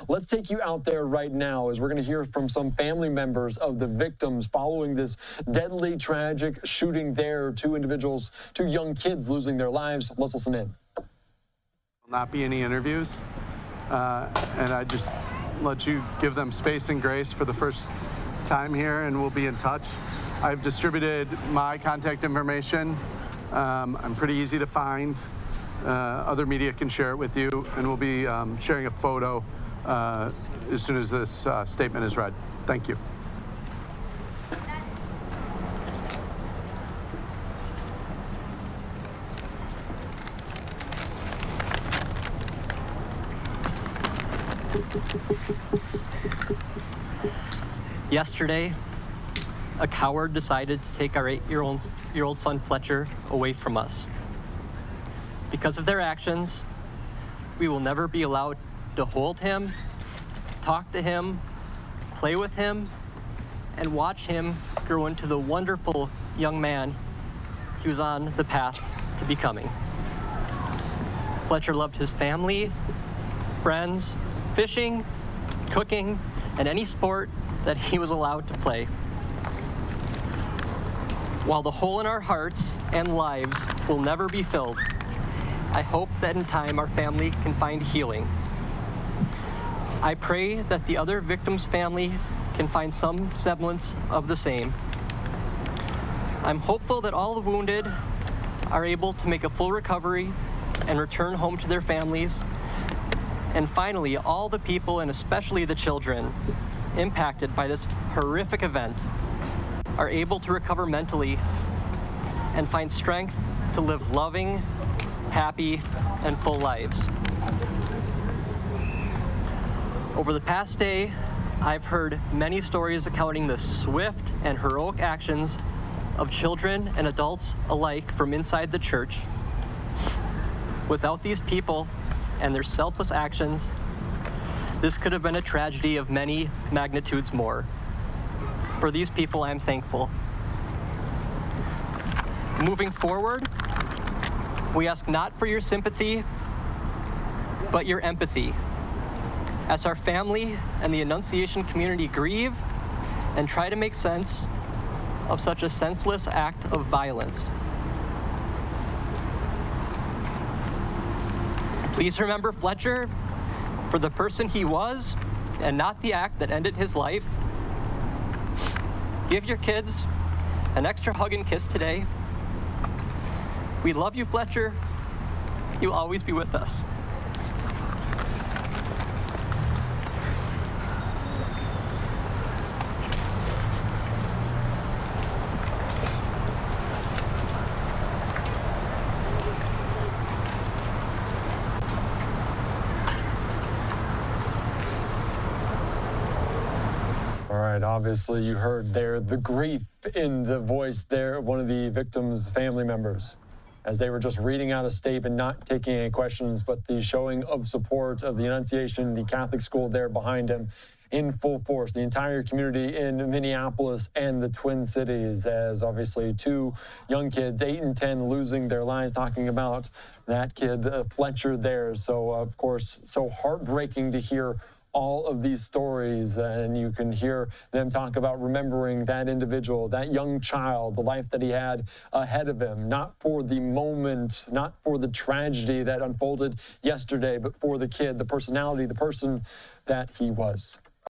let's take you out there right now as we're going to hear from some family members of the victims following this deadly, tragic shooting there. Two young kids losing their lives. Let's listen in. Will not be any interviews, and I just let you give them space and grace for the first time here, and we'll be in touch. I've distributed my contact information. I'm pretty easy to find. Other media can share it with you, and we'll be sharing a photo as soon as this statement is read. Thank you. Yesterday, a coward decided to take our 8-year-old son Fletcher away from us. Because of their actions, we will never be allowed to hold him, talk to him, play with him, and watch him grow into the wonderful young man he was on the path to becoming. Fletcher loved his family, friends, fishing, cooking, and any sport that he was allowed to play. While the hole in our hearts and lives will never be filled, I hope that in time our family can find healing. I pray that the other victim's family can find some semblance of the same. I'm hopeful that all the wounded are able to make a full recovery and return home to their families. And finally, all the people, and especially the children, impacted by this horrific event are able to recover mentally and find strength to live loving, happy, and full lives. Over the past day, I've heard many stories accounting the swift and heroic actions of children and adults alike from inside the church. Without these people and their selfless actions, this could have been a tragedy of many magnitudes more. For these people, I am thankful. Moving forward, we ask not for your sympathy, but your empathy. As our family and the Annunciation community grieve and try to make sense of such a senseless act of violence. Please remember Fletcher for the person he was and not the act that ended his life. Give your kids an extra hug and kiss today. We love you, Fletcher. You'll always be with us. Obviously, you heard there the grief in the voice there of one of the victims' family members as they were just reading out a statement, not taking any questions, but the showing of support of the Annunciation, the Catholic school there behind him in full force. The entire community in Minneapolis and the Twin Cities, as obviously two young kids, 8 and 10, losing their lives, talking about that kid, Fletcher there. So, of course, so heartbreaking to hear all of these stories, and you can hear them talk about remembering that individual, that young child, the life that he had ahead of him, not for the moment, not for the tragedy that unfolded yesterday, but for the kid, the personality, the person that he was.